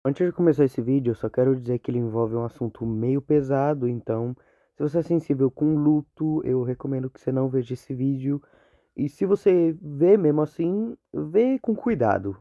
Antes de começar esse vídeo, eu só quero dizer que ele envolve um assunto meio pesado, então, se você é sensível com luto, eu recomendo que você não veja esse vídeo. E se você vê mesmo assim, vê com cuidado.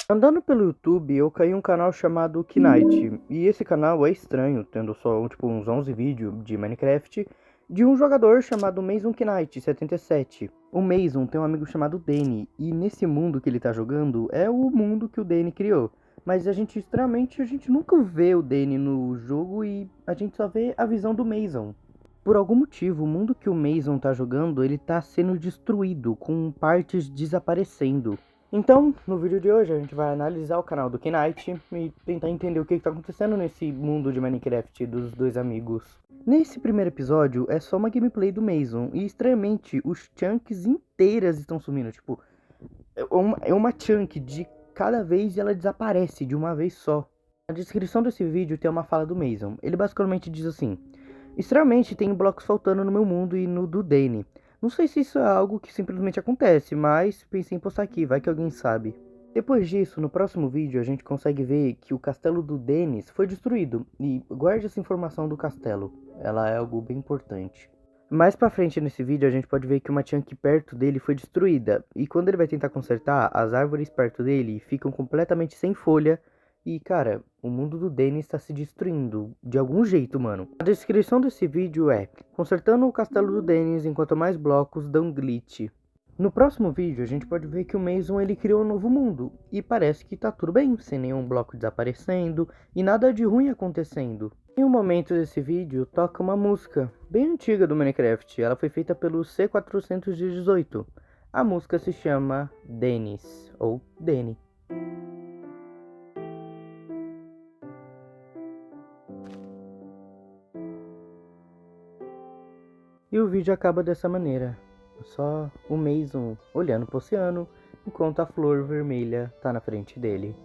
Andando pelo YouTube, eu caí em um canal chamado Knight, e esse canal é estranho, tendo só uns 11 vídeos de Minecraft, de um jogador chamado Mason Knight 77. O Mason tem um amigo chamado Danny, e nesse mundo que ele tá jogando é o mundo que o Danny criou. Mas estranhamente, a gente nunca vê o Danny no jogo e a gente só vê a visão do Mason. Por algum motivo, o mundo que o Mason tá jogando, ele tá sendo destruído, com partes desaparecendo. Então, no vídeo de hoje, a gente vai analisar o canal do Knight e tentar entender o que está acontecendo nesse mundo de Minecraft dos dois amigos. Nesse primeiro episódio, é só uma gameplay do Mason, e estranhamente, os chunks inteiras estão sumindo. Tipo, é uma chunk de cada vez e ela desaparece de uma vez só. Na descrição desse vídeo tem uma fala do Mason. Ele basicamente diz assim: estranhamente, tem blocos faltando no meu mundo e no do Danny. Não sei se isso é algo que simplesmente acontece, mas pensei em postar aqui, vai que alguém sabe. Depois disso, no próximo vídeo, a gente consegue ver que o castelo do Dennis foi destruído. E guarde essa informação do castelo, ela é algo bem importante. Mais pra frente nesse vídeo, a gente pode ver que uma chunk perto dele foi destruída. E quando ele vai tentar consertar, as árvores perto dele ficam completamente sem folha. E, cara, o mundo do Dennis está se destruindo de algum jeito, mano. A descrição desse vídeo é: consertando o castelo do Dennis enquanto mais blocos dão glitch. No próximo vídeo, a gente pode ver que o Mason ele criou um novo mundo. E parece que tá tudo bem, sem nenhum bloco desaparecendo e nada de ruim acontecendo. Em um momento desse vídeo, toca uma música bem antiga do Minecraft. Ela foi feita pelo C418. A música se chama Dennis, ou Danny. E o vídeo acaba dessa maneira. Só o Mason olhando pro oceano, enquanto a flor vermelha tá na frente dele.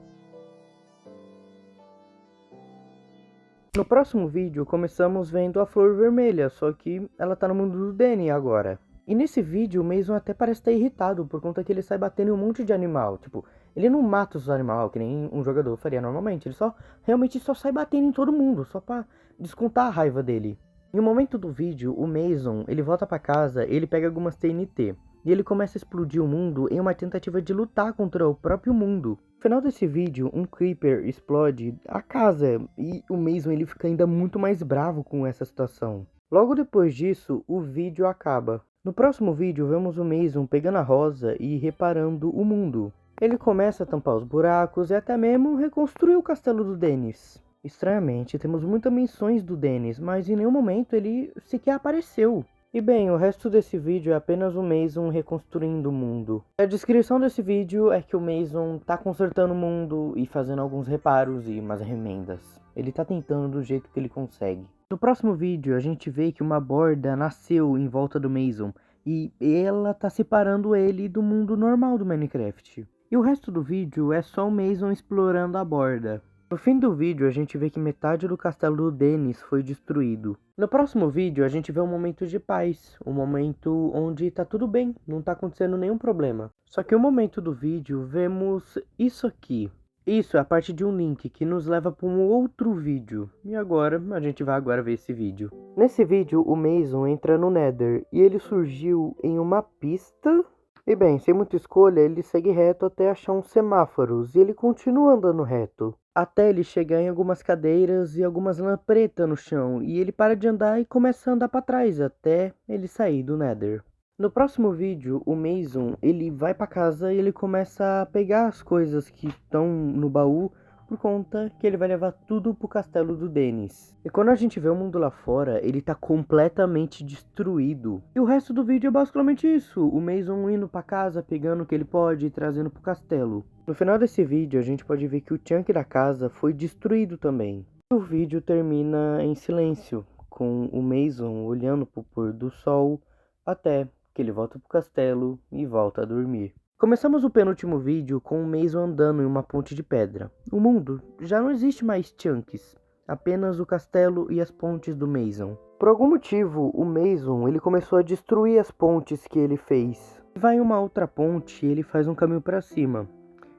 No próximo vídeo, começamos vendo a flor vermelha, só que ela tá no mundo do Danny agora. E nesse vídeo, o Mason até parece estar irritado, por conta que ele sai batendo em um monte de animal. Tipo, ele não mata os animais, que nem um jogador faria normalmente. Ele realmente só sai batendo em todo mundo, só pra descontar a raiva dele. Em um momento do vídeo, o Mason, ele volta pra casa, ele pega algumas TNT. E ele começa a explodir o mundo em uma tentativa de lutar contra o próprio mundo. No final desse vídeo, um Creeper explode a casa e o Mason ele fica ainda muito mais bravo com essa situação. Logo depois disso, o vídeo acaba. No próximo vídeo, vemos o Mason pegando a rosa e reparando o mundo. Ele começa a tampar os buracos e até mesmo reconstruir o castelo do Dennis. Estranhamente, temos muitas menções do Dennis, mas em nenhum momento ele sequer apareceu. E bem, o resto desse vídeo é apenas o Mason reconstruindo o mundo. A descrição desse vídeo é que o Mason tá consertando o mundo e fazendo alguns reparos e umas remendas. Ele tá tentando do jeito que ele consegue. No próximo vídeo a gente vê que uma borda nasceu em volta do Mason e ela tá separando ele do mundo normal do Minecraft. E o resto do vídeo é só o Mason explorando a borda. No fim do vídeo, a gente vê que metade do castelo do Dennis foi destruído. No próximo vídeo, a gente vê um momento de paz, um momento onde tá tudo bem, não tá acontecendo nenhum problema. Só que no momento do vídeo, vemos isso aqui. Isso é a parte de um link que nos leva para um outro vídeo. E agora, a gente vai ver esse vídeo. Nesse vídeo, o Mason entra no Nether e ele surgiu em uma pista. E bem, sem muita escolha, ele segue reto até achar uns semáforos e ele continua andando reto. Até ele chegar em algumas cadeiras e algumas lampretas no chão, e ele para de andar e começa a andar para trás até ele sair do Nether. No próximo vídeo, o Mason, ele vai para casa e ele começa a pegar as coisas que estão no baú, por conta que ele vai levar tudo pro castelo do Dennis. E quando a gente vê o mundo lá fora, ele tá completamente destruído. E o resto do vídeo é basicamente isso, o Mason indo pra casa, pegando o que ele pode e trazendo pro castelo. No final desse vídeo, a gente pode ver que o chunk da casa foi destruído também. O vídeo termina em silêncio, com o Mason olhando pro pôr do sol, até que ele volta pro castelo e volta a dormir. Começamos o penúltimo vídeo com o Mason andando em uma ponte de pedra. O mundo já não existe mais chunks, apenas o castelo e as pontes do Mason. Por algum motivo, o Mason ele começou a destruir as pontes que ele fez. Vai em uma outra ponte e ele faz um caminho para cima.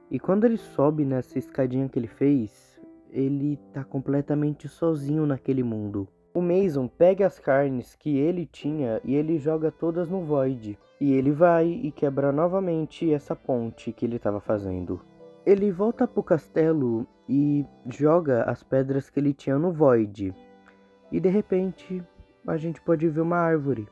E quando ele sobe nessa escadinha que ele fez, ele tá completamente sozinho naquele mundo. O Mason pega as carnes que ele tinha e ele joga todas no Void. E ele vai e quebra novamente essa ponte que ele estava fazendo. Ele volta pro castelo e joga as pedras que ele tinha no Void. E de repente, a gente pode ver uma árvore.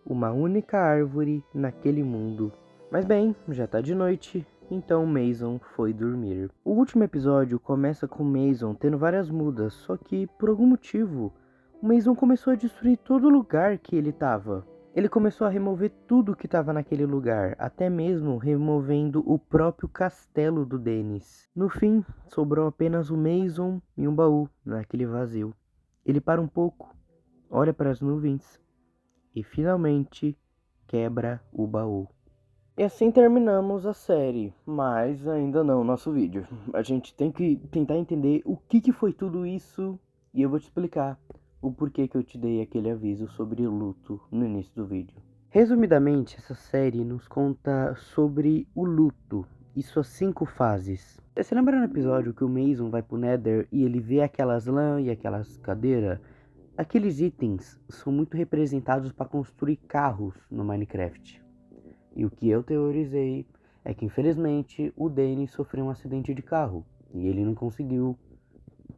Uma única árvore naquele mundo. Mas bem, já tá de noite, então Mason foi dormir. O último episódio começa com Mason tendo várias mudas, só que por algum motivo, o Mason começou a destruir todo lugar que ele tava. Ele começou a remover tudo que estava naquele lugar, até mesmo removendo o próprio castelo do Dennis. No fim, sobrou apenas o Mason e um baú naquele vazio. Ele para um pouco, olha para as nuvens e finalmente quebra o baú. E assim terminamos a série, mas ainda não o nosso vídeo. A gente tem que tentar entender o que foi tudo isso e eu vou te explicar o porquê que eu te dei aquele aviso sobre o luto no início do vídeo. Resumidamente, essa série nos conta sobre o luto e suas 5 fases. Você lembra no episódio que o Mason vai pro Nether e ele vê aquelas lã e aquelas cadeiras? Aqueles itens são muito representados para construir carros no Minecraft. E o que eu teorizei é que infelizmente o Danny sofreu um acidente de carro e ele não conseguiu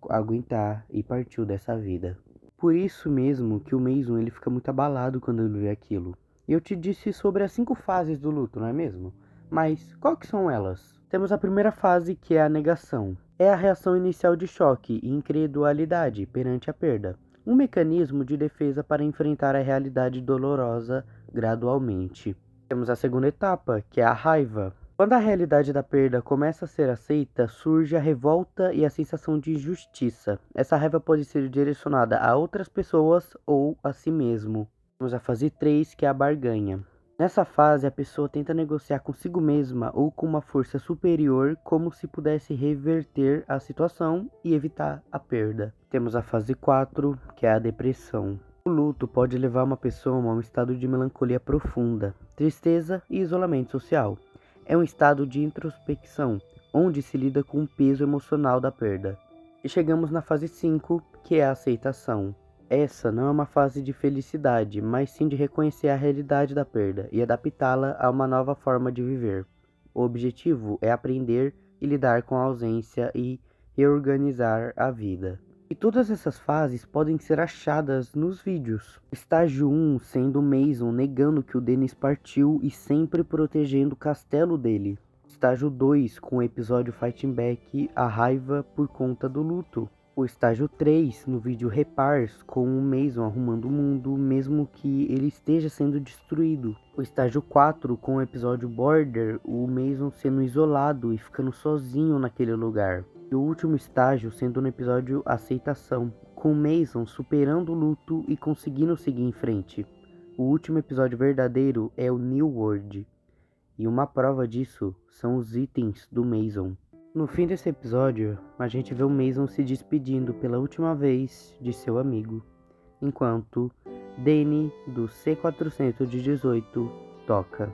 aguentar e partiu dessa vida. Por isso mesmo que o Mason ele fica muito abalado quando ele vê aquilo. Eu te disse sobre as 5 fases do luto, não é mesmo? Mas qual que são elas? Temos a primeira fase, que é a negação. É a reação inicial de choque e incredulidade perante a perda. Um mecanismo de defesa para enfrentar a realidade dolorosa gradualmente. Temos a segunda etapa, que é a raiva. Quando a realidade da perda começa a ser aceita, surge a revolta e a sensação de injustiça. Essa raiva pode ser direcionada a outras pessoas ou a si mesmo. Temos a fase 3, que é a barganha. Nessa fase, a pessoa tenta negociar consigo mesma ou com uma força superior como se pudesse reverter a situação e evitar a perda. Temos a fase 4, que é a depressão. O luto pode levar uma pessoa a um estado de melancolia profunda, tristeza e isolamento social. É um estado de introspecção, onde se lida com o peso emocional da perda. E chegamos na fase 5, que é a aceitação. Essa não é uma fase de felicidade, mas sim de reconhecer a realidade da perda e adaptá-la a uma nova forma de viver. O objetivo é aprender e lidar com a ausência e reorganizar a vida. E todas essas fases podem ser achadas nos vídeos. Estágio 1 sendo o Mason negando que o Dennis partiu e sempre protegendo o castelo dele. Estágio 2 com o episódio Fighting Back, a raiva por conta do luto. O estágio 3 no vídeo Repars com o Mason arrumando o mundo mesmo que ele esteja sendo destruído. O estágio 4 com o episódio Border, o Mason sendo isolado e ficando sozinho naquele lugar. E o último estágio sendo no episódio Aceitação, com o Mason superando o luto e conseguindo seguir em frente. O último episódio verdadeiro é o New World. E uma prova disso são os itens do Mason. No fim desse episódio, a gente vê o Mason se despedindo pela última vez de seu amigo, enquanto Danny do C418 toca.